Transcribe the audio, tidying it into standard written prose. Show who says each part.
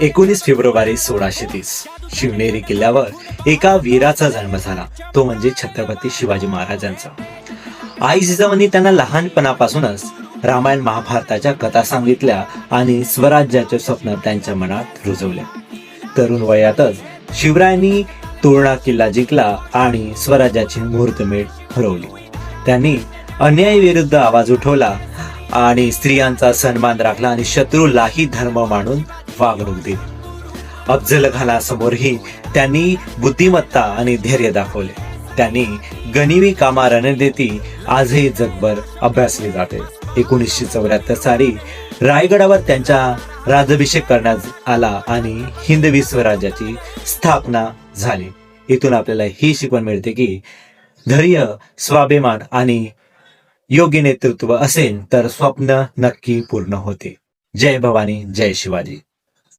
Speaker 1: 19 February 1630 Shivneri किल्ल्यावर एका वीराचा जन्म झाला, तो म्हणजे छत्रपती शिवाजी महाराजांचा. आई जिजाऊंनी त्यांना लहानपणापासूनच रामायण महाभारताच्या कथा सांगितल्या आणि स्वराज्याचे स्वप्न त्यांच्या मनात रुजवले. तरुण वयातच शिवरायांनी तोरणा किल्ला जिंकला आणि स्वराज्याची मुहूर्तमेढ हरवली. त्यांनी अन्यायाविरुद्ध आवाज उठवला आणि स्त्रियांचा सन्मान राखला आणि शत्रूलाही धर्म मानून वागणूक दिली. अफजल खानासमोरही त्यांनी बुद्धिमत्ता आणि धैर्य दाखवले. त्यांनी गनिमी कामा रणनीती आजही जगभर अभ्यासली जाते. 1974 साली रायगडावर त्यांचा राज्याभिषेक करण्यात आला आणि हिंदवी स्वराज्याची स्थापना झाली. इथून आपल्याला ही शिकवण मिळते की धैर्य, स्वाभिमान आणि योग्य नेतृत्व असेल तर स्वप्न नक्की पूर्ण होते. जय भवानी, जय शिवाजी.